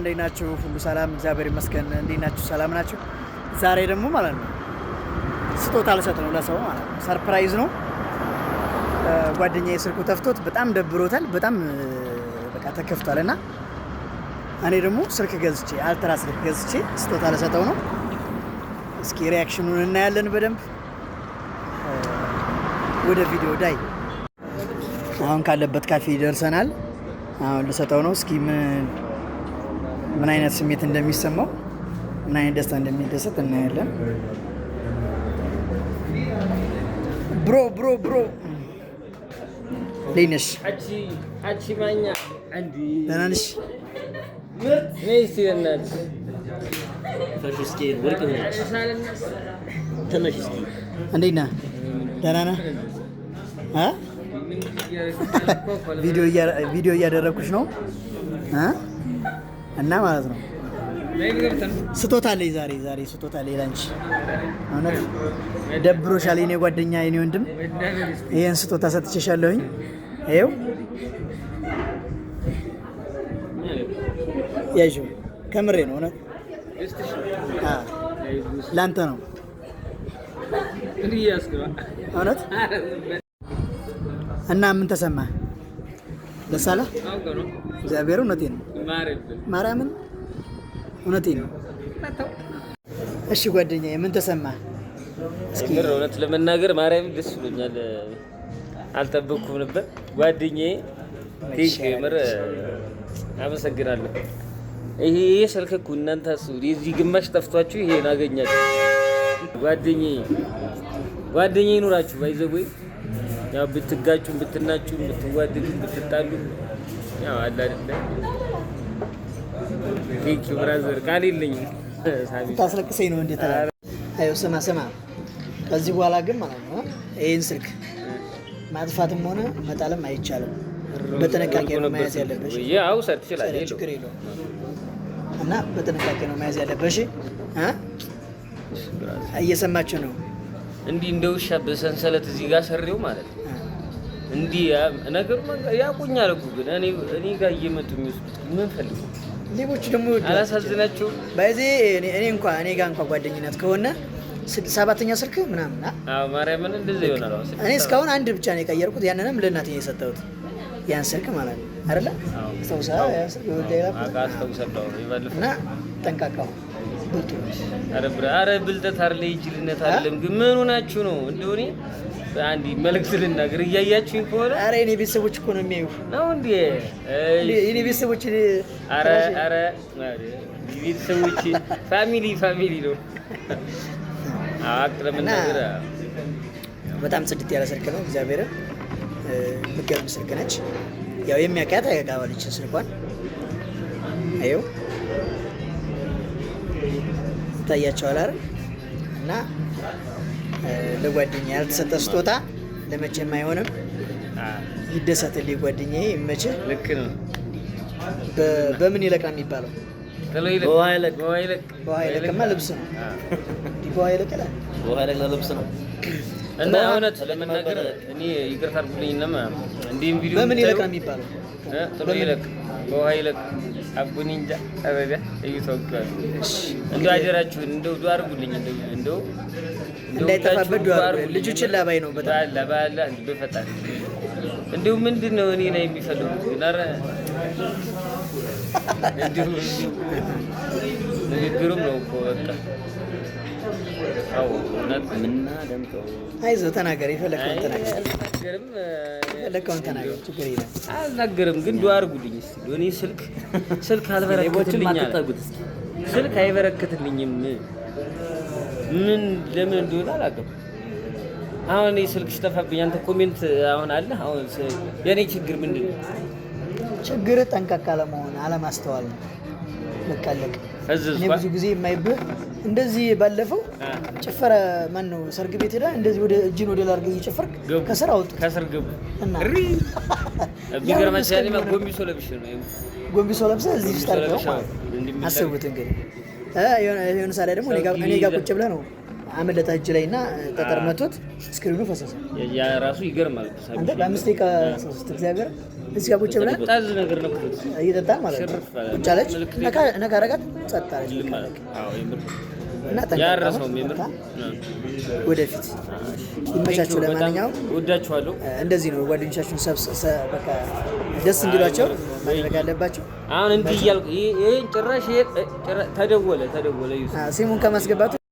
እንዴት ናችሁ? ሁሉ ሰላም እግዚአብሔር ይመስገን። እንዴት ናችሁ? ሰላም ናችሁ? ዛሬ ደግሞ ማለት ነው ስጦታ ልሰጥ ነው ለሰው ማለት ነው። ሰርፕራይዝ ነው። ጓደኛዬ ስልኩ ተፍቶት በጣም ደብሮታል። በጣም በቃ ተከፍቷልና እኔ ደግሞ ስልክ ገዝቼ አልትራ ስልክ ገዝቼ ስጦታ ልሰጠው ነው። እስኪ ሪያክሽኑን እናያለን በደንብ። ወደ ቪዲዮ ዳይ። አሁን ካለበት ካፌ ደርሰናል። አሁን ልሰጠው ነው። እስኪ ምን አይነት ስሜት እንደሚሰማው ምን አይነት ደስታ እንደሚደሰት እናያለን። ብሮ ሌነሽ አቺ ማኛ አንዲ ደህና ነሽ? ነይስ ይናት ፈሽስኪ ወርቅ ነሽ ተነሽስኪ እንዴት ነህ? ደህና ነህ? ቪዲዮ እያደረኩሽ ነው እና ማለት ነው ስጦታ አለኝ ዛሬ ስጦታ አለኝ ላንቺ። እውነት ደብሮሻል የኔ ጓደኛ የኔ ወንድም፣ ይሄን ስጦታ ሰጥቼሻለሁኝ። ይኸው ያዥው፣ ከምሬ ነው እውነት ላንተ ነው እውነት። እና ምን ተሰማህ? ደስ አለህ? እግዚአብሔር እውነቴን ነው ማርያምን እውነቴን ነው። እሺ ጓደኛዬ ምን ተሰማህ? እስኪ እውነት ለመናገር ማርያም ደስ ብሎኛል። አልጠበቅኩም ነበር ጓደኛዬ። ምር አመሰግናለሁ። ይሄ ስልክ እኮ እናንተ የዚህ ግማሽ ጠፍቷችሁ ይሄን አገኛችሁ። ጓደኛዬ ኑራችሁ ባይዘው ያው ብትጋጩም ብትናጩም ብትዋደዱም ብትጣሉ ያው አለ አይደል? ቴንክ ዩ ብራዘር። ቃል የለኝም። ታስለቅሰኝ ነው እንዴ? አዩ ስማ፣ ከዚህ በኋላ ግን ማለት ነው ይሄን ስልክ ማጥፋትም ሆነ መጣልም አይቻልም። በጥንቃቄ ነው መያዝ ያለብሽ። ያው ሰርት ይችላል ችግር የለውም እና በጥንቃቄ ነው መያዝ ያለብሽ። እየሰማችሁ ነው። እንዲህ እንደ ውሻ በሰንሰለት እዚህ ጋር ሰሬው ማለት ነው። እንዲህ ነገሩ ያቁኛል እኮ ግን እኔ ጋር እየመጡ የሚወስዱት ምን ፈልገው? ሌቦች ደግሞ አላሳዝናቸው ባይዜ እኔ ጋር እንኳን ጓደኝነት ከሆነ 7ኛ ስልክ ምናምን ማርያምን እንደዛ ይሆናል። እኔ እስካሁን አንድ ብቻ ነው የቀየርኩት፣ ያንንም ለእናቴ የሰጠሁት ያን ስልክ ማለት ነው አይደለ? እና ጠንቃቃው ብልጡ። ኧረ ብልጠት አይደለ ይጅልነት አይደለም። ግን ምን ሆናችሁ ነው? እንደሆነ አንዲ መልእክት ልናገር እያያችሁኝ ከሆነ ኧረ የኔ ቤተሰቦች እኮ ነው የሚያዩ ነው እንዴ? የኔ ቤተሰቦች ኧረ ቤተሰቦች ፋሚሊ ነው። ለመናገር በጣም ጽድት ያለ ስልክ ነው። እግዚአብሔር ምገርም ስልክ ነች። ያው የሚያውቃት ያውቃዋለች ስልኳን። አየው ይታያቸዋል አይደል? እና ለጓደኛዬ ያልተሰጠ ስጦታ ለመቼም አይሆንም። ይደሰትልኝ ጓደኛዬ፣ ይመችህ። ልክ ነው። በምን ይለቅ ነው የሚባለው? በውሃ ይለቅማ ልብስ ነው። በውሃ ይለቅላል። በውሃ ይለቅ ልብስ ነው። እና እውነት ለመናገር እኔ ይቅርታ አድርጉልኝና እንዲህም ቪዲዮ በምን ይለቅ ነው የሚባለው? ጥሎ ይለቅ፣ በውሃ ይለቅ። አቡኒ እንጃ አረጋ እይተውቃል። እንደው አጀራችሁን እንደው ዱአ አድርጉልኝ። እንደው እንዳይጠፋበት ዱአ አድርጉልኝ። ልጁ ችላ ባይ ነው በጣም ለባላ እንደው ፈጣሪ እንደው ምንድነው እኔ ላይ የሚፈልጉት ግን ኧረ እንደው ንግግሩም ነው እኮ በቃ አይዞህ ተናገር፣ የፈለከውን ተናገር፣ ችግር የለም። አልናገርም ግን ዱአ አድርጉልኝ እስኪ። እኔ ስልክ አልበረከትልኛል። ስልክ አይበረከትልኝም። ምን ለምን እንደሆነ አላውቅም። አሁን እኔ ስልክ ሲጠፋብኝ አንተ ኮሜንት አሁን አለ። አሁን የኔ ችግር ምንድን ነው? ችግር ጠንቃቃ ለመሆን አለማስተዋል ነው። በቃ አለቀ። እኔ ብዙ ጊዜ የማይብህ እንደዚህ ባለፈው ጭፈራ ማን ነው ሰርግ ቤት ሄዳ እንደዚህ ወደ እጅን ወደ ላርገ እየጨፈርክ ከስር አውጥ ከስር ገቡ እሪ ቢገርማችሁ ያኔ ጎንቢሶ ለብሰህ እዚህ ውስጥ አድርገው አስቡት እንግዲህ። የሆነ ሳላ ደግሞ እኔ ጋር ቁጭ ብለህ ነው አመለጣ እጅ ላይና ጠጠር መቶት ስክሪኑ ፈሰሰ። ያ ራሱ ይገርማል። አንተ በ5 ደቂቃ 3 እግዚአብሔር እዚህ ጋር ቁጭ ብለን ጣዝ ነገር ነው እየጠጣን ማለት ነው። ቁጭ አለች ነካ አረጋት ጸጥ አለች እና ያረሰውም የምር ወደፊት ይመቻችሁ። ለማንኛውም ወዳችኋለሁ። እንደዚህ ነው ጓደኞቻችሁን በቃ ደስ እንዲሏቸው ማድረግ አለባቸው። አሁን እንዲህ እያልኩ ይሄን ጭራሽ ተደወለ ሲሙን ከማስገባቱ